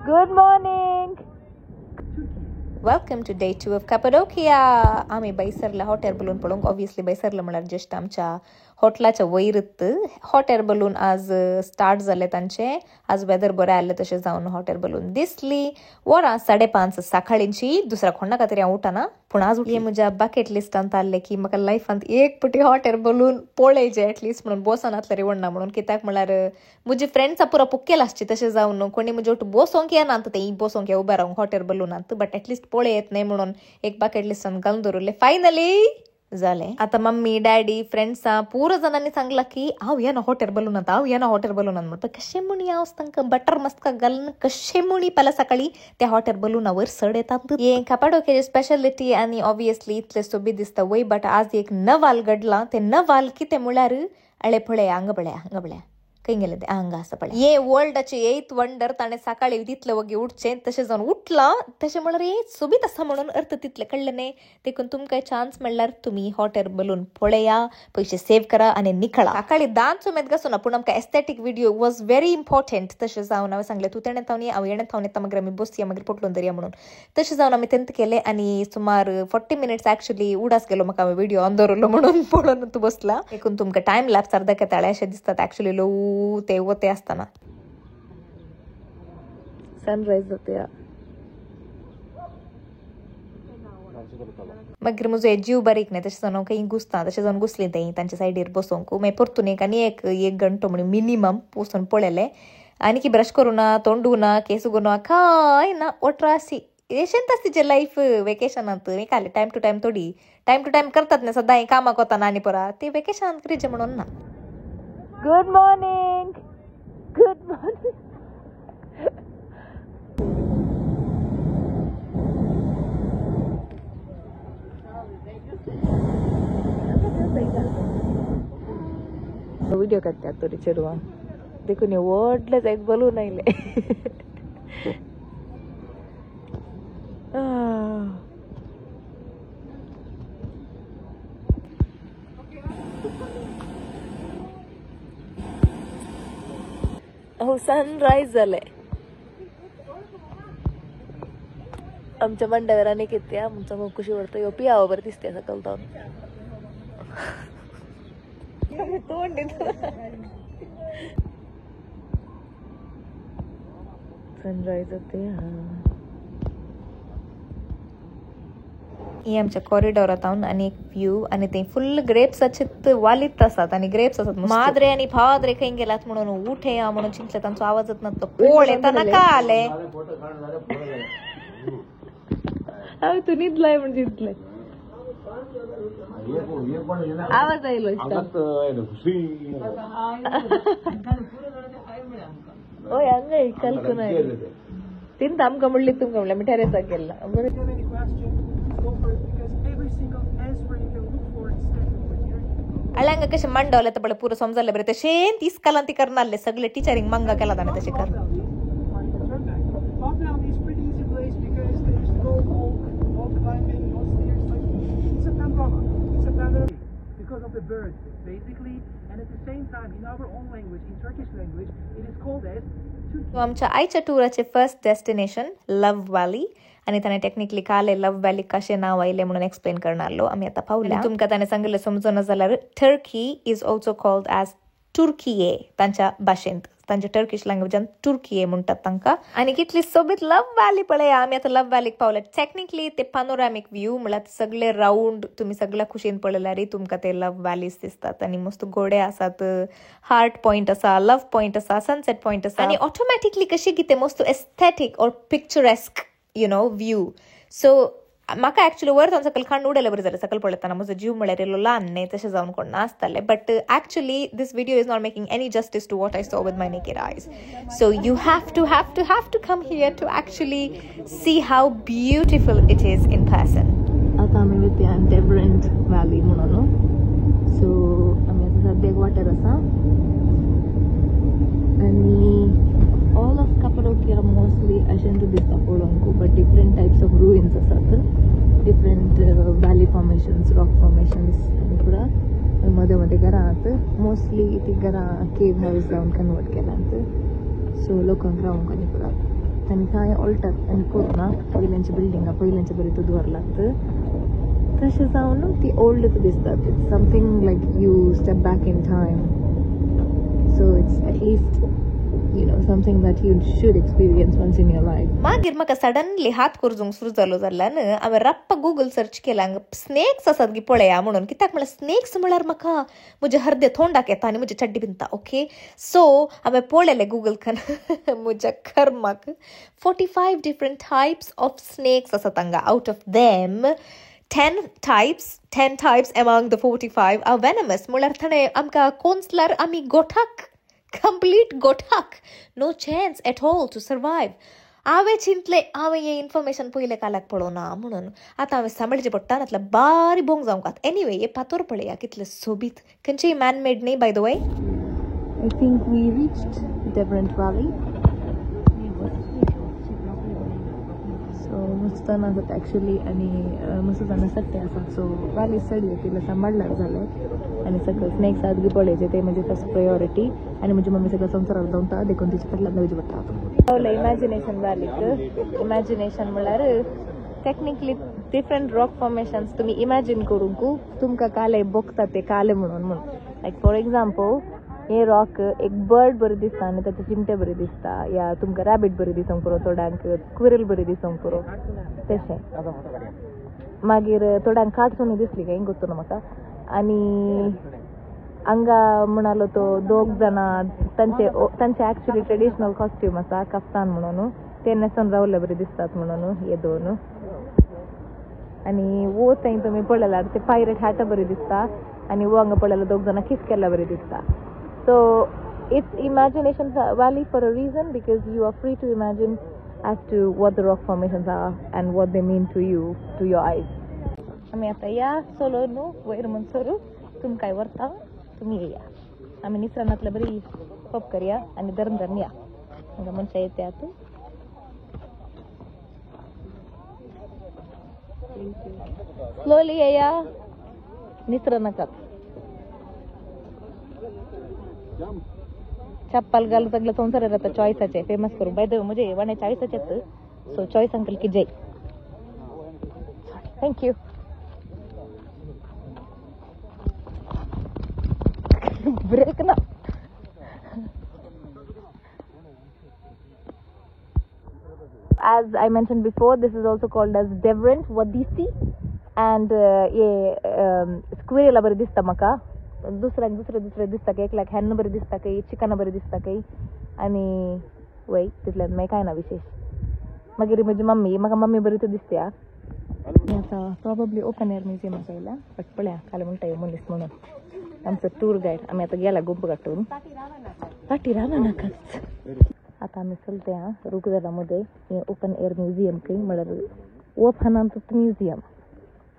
Good morning. Welcome to day 2 of Cappadocia. आम्ही बैसरला hot air balloon पळोवंक obviously बैसरला म्हळ्यार just आमच्या हॉटेलाच्या वयरत हॉट एअर बलून आज स्टार्ट जाले तांचे. आज वेदर बरें आसलें तशें जावन हॉट एअर बलून दिसली. वरां 5:30 सकाळींची. दुसऱ्या कोणाका तरी हांव उठना पूण आज हे म्हज्या बकेट लिस्टांत आसलें की म्हाका लायफांत एक पटी हॉट एअर बलून पळयचें एटलिस्ट म्हणून बसून आसल्यार वणना म्हणून. कित्याक म्हळ्यार म्हजी फ्रेंड्सां पुरो पुक्केल आसची तशें जावन कोणी म्हजे वाट बसोंक येनात तें बसोंक उबें रावंक हॉट एअर बलूनांत. बट एटलिस्ट पळय येत नाही म्हणून एक बकेट लिस्टान घालून दवरलें. फायनली जालें. आतां मम्मी डॅडी फ्रेंड्सां पुरो जाणांनी सांगलां की हांव येना हॉट एअर बलूनांत हॉट एअर बलूनांत म्हणटा. कशें म्हणी हांव तांकां बटर मस्का घालून कशें म्हणी पहिल्या सकाळी त्या हॉट एअर बलूना वयर चड येतात. हे कापाडोक्याची स्पेशालिटी आनी ऑब्वियसली इतलें सोबीत दिसता वय. बट आज एक नवाल घडलां. तें नवाल कितें म्हळ्यार आळे पळय आंगबळ्या खंय गेलें तें हांगा आसा पळय. हे वर्ल्डाचे 8th वंडर. ताणें सकाळी तितलें वगे उठचें तशें जावन उठलां तशें म्हळ्यार हे सोबीत आसा म्हणून अर्थ तितलें कळलें न्ही. देखून तुमकां चान्स म्हणल्यार तुमी हॉट एअर बलून पळया, पयशे सेव्ह करा आनी निखळा. सकाळी दान सुमेत गसोना पूण आमकां एस्थेटीक व्हिडिओ वॉज व्हेरी इम्पॉर्टंट. तशें जावन हांवें सांगलें तूं तेणें थावन हांव येणें थावन येता मागीर आमी बसया मागीर पोटलून धरया म्हणून. तशें जावन आमी तेंत केलें आनी सुमार 40 मिनिट्स एक्चुअली उडास गेलो म्हाका व्हिडिओ ऑन दवरलो म्हणून पळोवन तूं बसला. देखून तुमकां टायम लॅप्सार दाखयताळे अशें दिसतात एक्चुअली लो ते वते असताना सनरायज जाते. मागीर म्हजो जीव बारीक न्ही तशें जावन हांव खंय घुसता तशें जावन घुसलीं थंय तांचे सायडीर बसोंक. मागीर परतून एक घंटो म्हणून मिनिमम बसून पळयलें. आनी की ब्रश करूं ना, तोंडू ना, केस उगो ना, काय ना ओट्रासी. एशेंत तिचे लायफ वेकेशनांत खाली टायम टू टायम थोडी टायम टू टायम करतात न्ही सदां कामाक वताना आनी परा ती वेकेशनांत करीचे म्हणून ना. Good morning. Good morning. Video काडटात तरी चेडवां देखून व्हडले जायत बलून आयले. सनरायज जालें आमच्या मंड्यावर आनी कितें आमचो खूब खुशी व्हरता ह्यो पियावो बरें दिसता सकल जावन तोंड सनरायज जाते. ही आमच्या कॉरिडॉरांत आनी एक व्यू आनी थंय फुल्ल ग्रेप्साचे वालीत आसात आनी ग्रेप्स आसात. माद्रे आनी फादरे खंय गेलात म्हणून उठे या म्हणून चिंतले तांचो आवाज येत ना. तो पोळ येता नाका आले हांव तू न्हिदलाय म्हण चिंतले आवाज आयलो ओय हंगय कल्पना तिंत आमकां म्हणली तुमकां म्हणलें आमी टॅरेसाक गेल्ला. आळ्यांगा कशें मांडवले तर पुरो समजले बरें तशें 30 कालांत ती करनासले सगळे टिचरींग मंगा केला ताणें तशें कर. Because of the bird, basically, and at the same time, in our own language, in Turkish language, it is called as Turkey. आमच्या आयच्या टुराचे फर्स्ट डेस्टिनेशन लव्ह व्हॅली आणि ताणें टेक्निकली काले लव्ह व्हॅली कशें नांव आयलें म्हणून एक्सप्लेन करनासलो. आमी आतां पावल्या. तुमकां ताणें सांगिल्लें समजना जाल्यार Turkey is also called as Turkiye तांच्या भाशेंत. तांच्या टर्किश लँग्वेजान तुर्किये म्हणटात तांकां. आनी कितली सोबीत लव्ह व्हॅली पळया. आमी आतां लव्ह व्हॅलीक पावले. टेक्निकली ते पॅनोरामिक व्यू म्हळ्यार सगळे राऊंड तुमी सगळ्या खुशीन पळयल्यार तुमकां ते लव्ह व्हॅलीज दिसतात आनी मस्त घोडे आसात, हार्ट पॉयंट आसा, लव्ह पॉयंट आसा, सनसेट पॉयंट आसा आनी ऑटोमॅटिकली कशी कितें मस्त एस्थेटीक ऑर पिक्चरेस्क व्यू. सो म्हाका एक्चुअली वयर जावन सकयल खांड उडयलें बरें जालें सकयल पळयतना. म्हजो जीव म्हळ्यार येयलो ल्हान न्ही तशें जावन कोण नासतालें. But actually this video is not making any justice to what I saw with my naked eyes. So you have to come here to actually see how beautiful it is in person. आतां आमी वयता डेब्रंट valley म्हणून. So आमी आतां सद्याक वाटेर आसा आनी ऑल ऑफ Cappadocia mostly अशेंच दिसता पळोवंक. But different types of ruins आसात, different valley formations, rock formations आनी पुरा मदें मदें घरां आसात. मोस्टली ती घरां केव हाऊस जावन कन्वर्ट केल्यात. सो लोकांक रावंक आनी पुरा आनी कांय ऑल्टर आनी करूना पयलींच्या बिल्डिंगा पयलींच्या बरी दवरलात तशें जावन ती ओल्ड दिसतात it's something like you step back in time so it's at least something that you should experience once in your life. मागीर म्हाका सडनली हात करजूंक सुरू जालो जाल्यार हांवें रप्प गुगल सर्च केला स्नेक्स आसात गी पळया म्हणून कित्याक म्हळ्यार स्नेक्स म्हळ्यार म्हाका म्हजे हर्दे तोंडाक येता आनी म्हजी चड्डी पिंता ओके सो हांवें पळयलें गुगल खान म्हज्या कर्माक 45 डिफरंट टायप्स ऑफ स्नेक्स आसात हांगा out of them 10 types among the 45 are venomous म्हळ्यार थंय आमकां कोन्सलार आमी गोठाक complete gotak no chance at all to survive हांवें चिंतले हांवें हे इन्फॉर्मेशन पयले कालाक पळोवना म्हणून आतां हांवें सांबाळचें पडटा नातल्यार बारी भोंग जावंक एनीवे हे फातर पळया कितले सोबीत खंयचेय मॅन मेड न्ही by the way I think we reached Devrent valley so मस्त जाण आसात एक्चुअली आनी मस्त जाणां सट्टे आसात सो व्हॅली स्टडी तिला सांबाळल्यार जालें आनी सगळं स्नेक्स आत पळयचे ते म्हणजे फर्स्ट प्रायोरिटी आनी म्हजी मम्मी सगळं संवसाराक धांवता देखून तिचे फाटल्यान धांवचे पडटा पावलें इमॅजिनेशन व्हॅलीक इमॅजिनेशन म्हळ्यार टेक्निकली डिफरंट रॉक फॉर्मेशन्स तुमी इमॅजिन करूंक तुमकां काले बगता ते काले म्हणून लायक फॉर एग्जाम्पल हे रॉक एक बर्ड बरें दिसता आनी ताचे चिमटे बरें दिसता या तुमकां रॅबीट बरें दिसूंक पुरो थोड्यांक स्क्विरल बरें दिसूंक पुरो तशें मागीर थोड्यांक कार्टून दिसली काय गोतून म्हाका आनी हांगा म्हणालो तो दोग जाणां तांचे एक्चुअली ट्रेडिशनल कॉस्ट्यूम आसा कफ्तान म्हणून ते न्हेसून रावले बरें दिसतात म्हणून हे दोन आनी वो थंय तुमी पळयल्यार ते पायरेट हॅट बरें दिसता आनी वो हांगा पळयल्यार दोग जाणां किस केल्यार बरें दिसता so it's imagination valley for a reason because you are free to imagine as to what the rock formations are and what they mean to you to your eyes आमी आतां या चलो न्हू वयर म्हणसरू तुमकां व्हरता तुमी येया आमी निसरणांतल्या बरी पप करया आनी धरून धरून या हांगा मनशां येतात स्लोली येया निसर नाकात चप्पल घाल सगळं संवसार येता चॉयसाचे फेमस करून बाय द म्हजे वाणे चॉयसाचेच सो चॉयस अंकल की जय thank you break na as I mentioned before this is also called as Devrent Wadisi and ye squirrel bari dista maka dusra dista ka ek like hen bari dista kai chicken bari dista kai ani wait titlan mai kai na विशेष magiri माझी mummy maka mummy बरी तर दिसते आता probably open air museum असायला but पळया काल म्हणता येऊ मनीस म्हणून आमचं टूर गाईड आम्ही आता गेला गुंप गाठून पाठी राहणार नाकाच आता आम्ही चलते रुकदारामध्ये ओपन एअर म्युझियम काही म्हळ्यार ओपन म्युझियम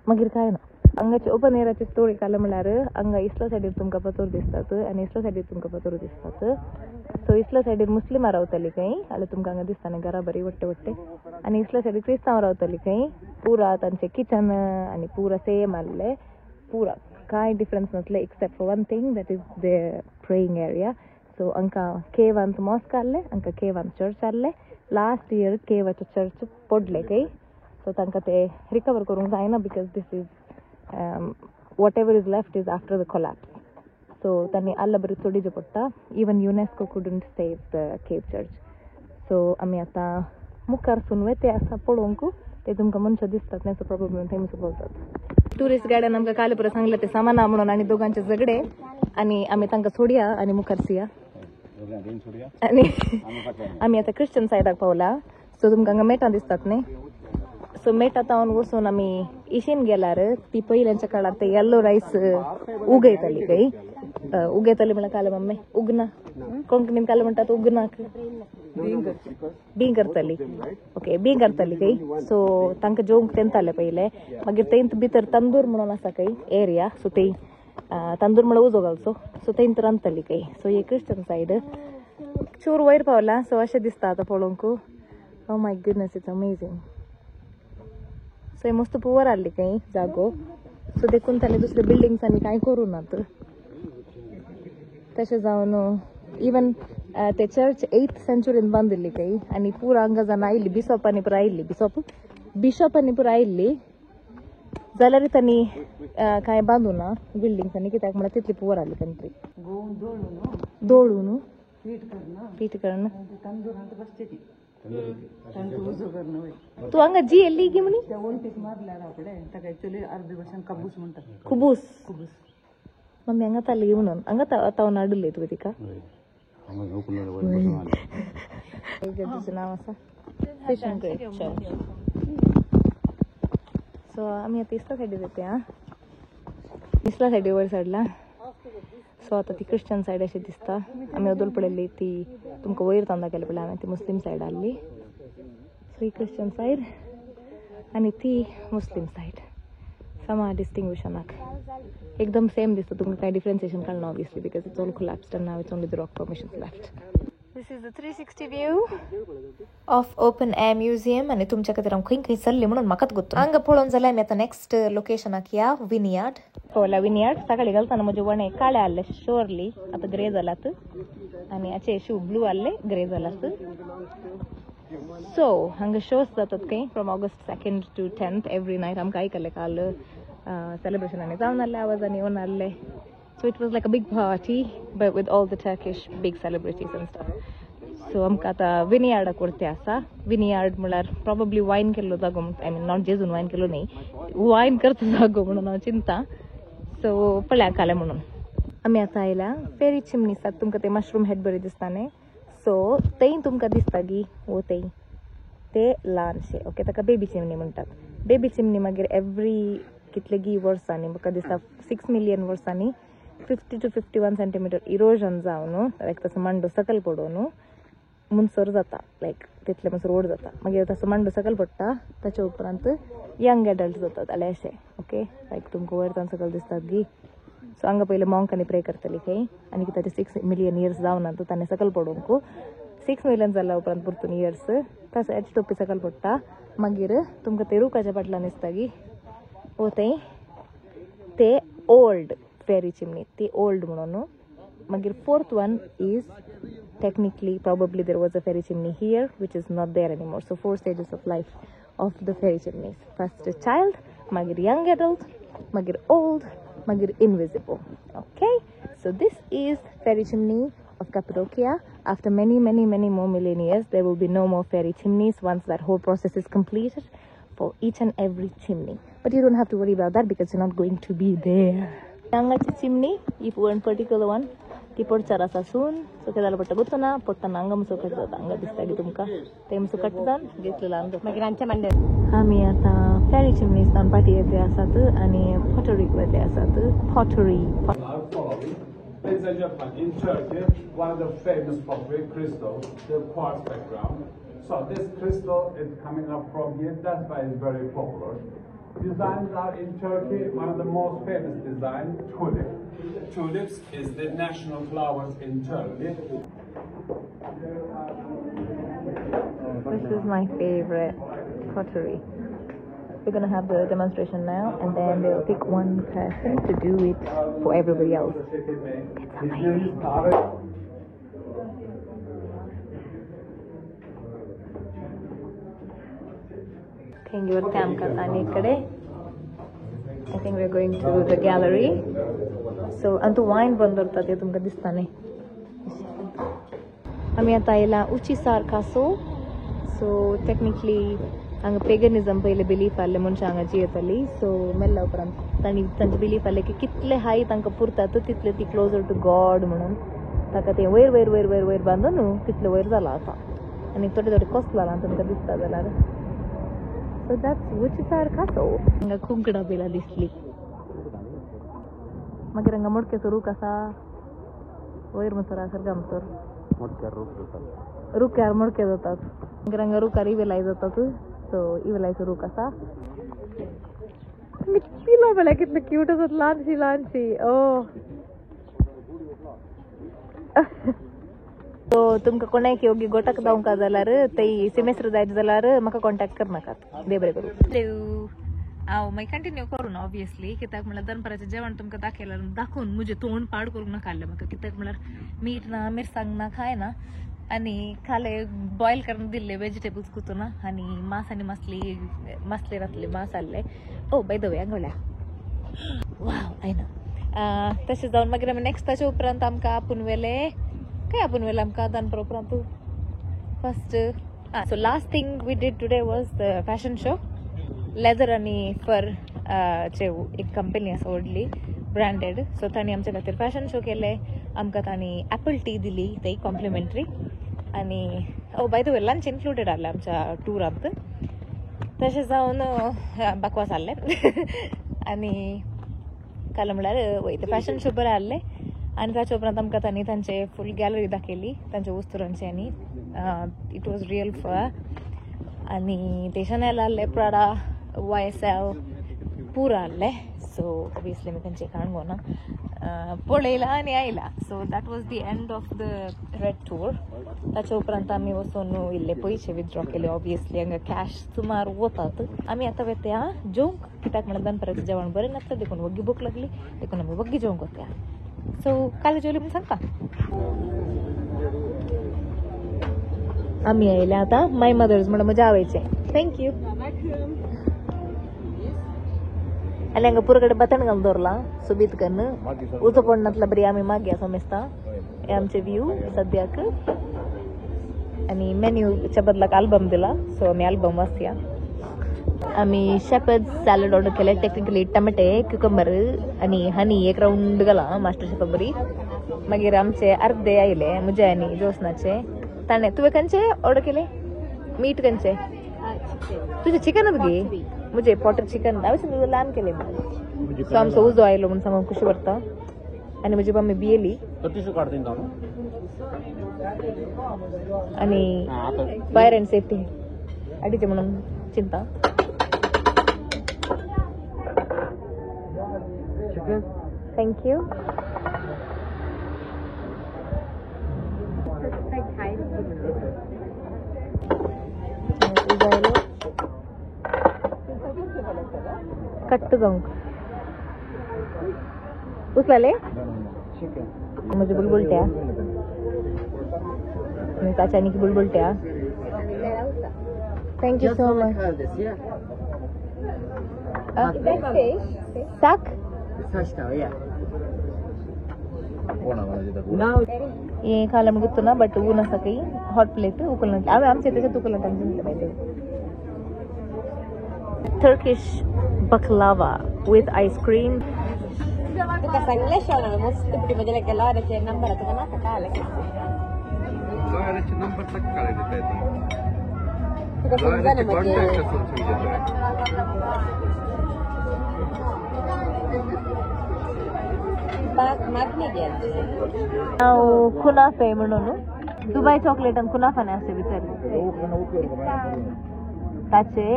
मागीर काय ना हांगाचे ओपन एअराची स्टोरी काल म्हळ्यार हांगा इस्ला सायडीर तुमकां पथोर दिसतात आनी इस्ला सायडीर तुमकां पथोर दिसतात सो इस्ला सायडीर मुस्लिमां रावतालीं खंय जाल्यार तुमकां हांगा दिसता घरा बरी वट्टे आनी इस्ला सायडीर क्रिस्तांव रावतालीं खंय पुरा तांचें किचन आनी पुरा सेम आहलें पुरा कांय डिफरन्स नासलें except for one thing that is the praying area so हांकां केवांत मॉस्क आहलें हांकां केवांत चर्च आहलें लास्ट इयर केवाचें चर्च पडलें खंय सो तांकां ते रिकवर करूंक जायना because this is whatever is left is after the collapse so tani alla bari sodije potta even UNESCO couldn't save the cave church so ami ata mukar sunwete asa polonku te tumka mancha distat नाही so probably thai मुस बोलतात tourist गाड्यान आमकां काल पुरो सांगले ते सामाना म्हणून आणि दोघांचे झगडे आणि आम्ही तांकां सोडया आणि मुखार सिया आणि आम्ही आता क्रिश्चन सायडाक पावला सो तुमकां हांगा मेटां दिसतात न्ही सो मेटा तावन वचून आमी इशीन गेल्यार ती पयल्यांच्या काळार ते येल्लो रायस उगयताली खंय उगयताली म्हळ्यार काल मम्मी उगना कोंकणीन काल म्हणटात उगनाक बीं करताली ओके बीं करताली खंय सो तांकां जेवंक तेंताले पयले मागीर तेंत भितर तंदूर म्हणून आसा खंय एरिया सो ते तंदूर म्हळ्यार उजो घालचो सो तेंत रांदताली खंय सो हे क्रिश्चन सायड चूर वयर पावला सो अशें दिसता आतां पळोवंक oh my goodness it's amazing so हे मस्त पुवर आसली खंय जागो सो देखून ताणें दुसरे बिल्डिंग्सांनी कांय करूं नात तशें जावन इवन ते चर्च 8th सेंचुरीन बांधिल्ली काही आणि पुरा हांगा जाणा आयिल्ली बिशॉपांनी पुरा आयिल्ली बिशॉपांनी पुरा आयिल्ली जाल्यार तांणी काय बांदूना बिल्डिंग्स आनी कित्याक म्हळ्यार तितली पुवर आली कंट्री दोळून पीठ करणं तू हांगा जी एल्ली गी म्हणी खुबूस मम्मी हांगा ताल्ली गी म्हणून हांगा तावन हाडुल्ली तुवें तिका तुजें नांव आसा fish end great church so आमी आतां इस्ला सायडीर येता आं इस्ला सायडीर वयर सायडला सो आतां ती क्रिश्चन सायड अशी दिसता आमी ओदोल पळयल्ली ती तुमकां वयर तांदा केले पळय हांवें ती मुस्लीम सायड आहली सो ही क्रिश्चन सायड आनी ती मुस्लीम सायड समा डिस्टिंग्विशनाक एकदम सेम दिसता तुमकां कांय डिफरन्सिएशन कळना obviously because it's all collapsed and now it's only the rock formations left this is the 360 view of open air museum आणि तुमच्या खातीर हांव खंय चल्ली म्हणून म्हाकाच गोत्तो हांगा पळोवन जाल्यार आमी आतां नेक्स्ट लोकेशनाक या विनयार्ड पळयला विनयार्ड सकाळी घालतना म्हजे वणे काळे आहले शोरली आतां ग्रे जालात आनी हाचे शू ब्लू आहले ग्रे जालात सो हांगा शोज जातात खंय from August 2nd to 10th every night आमकां आयकल्लें काल सेलिब्रेशनांनी जावन आहले आवाजांनी येवन आहले So it was like a big party, but with all the Turkish big celebrities and stuff. So आमकां आतां विनयार्डाक व्हरते आसा विनयार्ड म्हळ्यार प्रॉबब्ली वायन केल्लो जागो आय मीन नॉट जेजून वायन केलो न्ही वायन करता जागो म्हणून हांव चिंता सो पळयाक आलें म्हणून आमी आतां आयल्या फेरी चिमनीसाक तुमकां ते मशरूम हेड बरें दिसता न्ही सो थंय तुमकां दिसता गी वो थंय ते ल्हानशे ओके ताका बेबी चिमनी म्हणटात बेबी चिमनी मागीर एवरी कितले गी वर्सांनी म्हाका दिसता 6 मिलियन वर्सांनी 50 to 51 सेंटीमीटर इरोजन जावन लायक तसो मांडो सकयल पडोवन मुनसर जाता लायक तितले मातसो रोड जाता मागीर तसो मांडो सकयल पडटा ताच्या उपरांत यंग एडल्ट जातात जाल्यार अशें ओके लायक तुमकां वयर तान सकयल दिसतात गी सो हांगा पयलीं मॉंकांनी प्रे करतली खंय आनी ताचे 6 मिलियन इयर्स जावना ताणें सकयल पडोवंक 6 मिलियन जाल्या उपरांत परतून इयर्स तसो एच टोपी सकयल पडटा मागीर तुमकां ते रुखाच्या फाटल्यान दिसता गी वो थंय ते ओल्ड फेरी चिमनी ती ओल्ड म्हणून मागीर fourth one is technically probably there was a fairy chimney here which is not there anymore so 4 stages of life of the fairy chimneys first a child magir young adult magir old magir invisible okay so this is fairy chimney of Cappadocia after many more millennia there will be no more fairy chimneys once that whole process is completed for each and every chimney but you don't have to worry about that because you're not going to be there Angachi chimney if one particular one ती पडचार आसा सून so ते जाल्यार पडटा गुत्तना पडटना हांगा मसो cut जाता हांगा दिसता की तुमकां ते मसो कट जावन घेतलेलो आमचो मागीर आमच्या मांड्यार आमी आतां फेरी चिमनीसान पाटी येते आसात आनी पॉटरीक वयते आसात pottery In Turkey, one of the famous pottery crystal, the quartz background. So this crystal is coming up from here. That's why it's very popular. Designs are in Turkey. One of the most famous designs, tulip. Tulips is the national flowers in Turkey. This is my favorite pottery. We're gonna have the demonstration now, and then they'll pick one person to do it for everybody else. It's amazing. Thank you, Tam Katani. I think we're going to the gallery. So, antu wine bandorta te tumka distane. Ami ata ila Uchisar Castle. So, technically, ang paganism पहिले belief आले मनशा हांगा जियेतली so मेल्ला उपरांत तांचे belief आले की कितले हाय तांकां पुरतात तितले ती क्लोजर टू गॉड म्हणून ताका ते वयर वयर वयर वयर वयर बांदून तितले वयर जाला आसा आनी थोडे थोडे कस जाला तुमकां दिसता जाल्यार सो दॅट्स Uchisar Castle हांगा कुंकडां बिला दिसली मागीर हांगा मोडके रूख आसा वयर मसोर आसा मसोर रुख्यार मोडके जातात मागीर हांगा रुखार इवेलाय जातात सो इवेलायचो रूख आसा पिलो पळय कितले क्यूट आसात ल्हानशी ओ सो तुमकां कोणाक योगी गोटाक जावंक जाल्यार थंय सेमेस्टर जायत जाल्यार म्हाका कॉन्टॅक्ट करनाकात देव बरें करूं हांव मागीर कंटिन्यू करून ऑब्वियसली कित्याक म्हळ्यार दनपाराचें जेवण तुमकां दाखयलें दाखोवन म्हजें तोंड पाड करूंक नाका आहलें म्हाका कित्याक म्हळ्यार मीठ ना मिरसांग ना कांय ना आनी खाले बॉयल करून दिल्ले वेजिटेबल्स कुतून आनी मांस आनी मसले रातले मांस आहले ओ बाय द वे आंगोल्या वाव आयना तशें जावन मागीर आमी नेक्स्ट ताचे उपरांत आमकां आपूण व्हेलें आमकां दनपारा उपरांत first so last thing we did today was the fashion show leather आनी फर चे एक कंपनी आसा व्हडली ब्रँडेड सो तांणी आमच्या खातीर फॅशन शो केले आमकां तांणी एपल टी दिली ती कॉम्प्लिमेंटरी आनी oh by the way lunch included आहलें आमच्या टुरांत तशें जावन बकवास आहलें आनी काल म्हळ्यार वय ते फॅशन शो बरें आहलें आनी ताचे उपरांत आमकां तांणी तांचे फूल गॅलरी दाखयली तांच्या वस्तुरांची आनी इट वॉज रियल फर आनी ते शनेल आहले प्राडा YSL पूरा आहले सो ऑब्वियसली मी तांचे काणगो ना पळयला आनी आयला so that was the end of the red tour ताचे उपरांत आमी वचून इल्ले पयशे विथड्रॉ केले ऑब्वियसली हांगा कॅश सुमार वतात आमी आतां वेते जेवंक कित्याक म्हळ्यार दनपाराचें जेवण बरें नासता देखून वग्गी भूक लागली देखून आमी वग्गी जेवंक वत्या सो काल जेवली म्हूण सांगता आमी आयले आतां माय मदर्स म्हणून म्हज्या आवयचें थँक्यू आनी हांगा पुरो कडेन बतण घालून दवरला सोबीत कन्न उजो पडनातला बरी आमी मागया समेस्ता हे आमचे व्यू सद्याक आनी मेन्यूच्या बदलाक आल्बम दिला सो आमी आल्बम वाचया आमी शेपर्ड सॅलड ऑर्डर केले टेक्निकली टमाटे क्युकंबर आनी हनी एक राउंड घाला मास्टर शेफा बरी मागीर आमचे अर्दे आयले म्हजे आनी ज्योत्स्नाचे ताणें तुवें खंयचे ऑर्डर केले मीट खंयचे तुजें चिकनूच घे म्हजे पॉटर चिकन हांवें तुजें ल्हान केलें सो आमचो उजो आयलो म्हूण सांगून खुशी भरता आनी म्हजी मम्मी भियेली आनी फायर अँड सेफ्टी आडीचे म्हणून चिंता थँक्यू कट्ट जाऊंक उचलाले म्हणजे बुलबुलट्या काचानी की बुलबुलट्या थँक्यू सो मच साक ये खायला मग गुर्तुना बट ऊन आसा काही हॉट प्लेट उकलना आम्ही आमच्या त्याच्यात उकलना टाकून माहिती Turkish baklava with ice cream. तुका सांगले शाळा मस्त पुटी म्हणजे लायक लॉरेचे नंबर तुका नाका काले लॉरेचे नंबर तक काले देता तुका समजा ना म्हणजे माग नाही घ्या नाव कुनाफे म्हणून दुबई चॉकलेट आणि कुनाफा ने असे विचारले त्याचे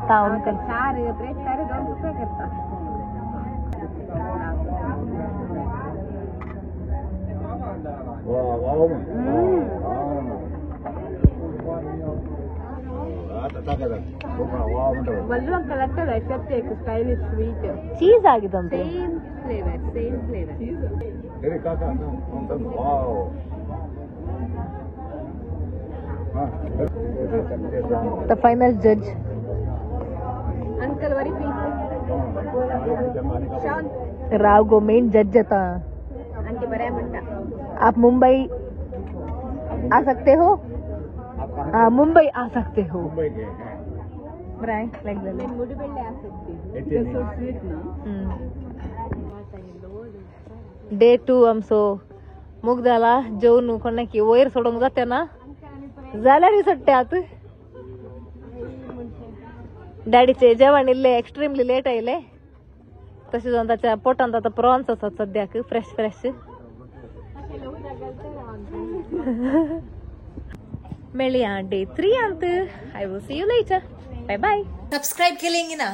टाउन का सारे ब्रेक सारे 2 रुपये करता वल्लू कलेक्टर एक्सेप्ट एक स्टाइलिश स्वीट चीज ಆಗಿದಂತೆ सेम फ्लेवर अरे काका wow the final judge uncle वरी पीस शान राव गो मेन जज था आंटी बरे म्हणता आप मुंबई आ सकते हो हाँ मुंबई आ सकते हो मुंबई के right like that मुडी बेल्ले आ सकते इट्स सो स्वीट ना डे 2 आमचो मुगदाला जेवण कोणाकी वयर सोडूंक जाते ना जाल्यार सट्ट्यात डॅडीचे जेवण इल्ले एक्स्ट्रीमली लेट आयले तशें जावन ताच्या पोटांत आतां प्रॉन्स आसात सद्याक फ्रेश मेळया डे 3 अंत I will see you later bye bye subscribe केलेंगी ना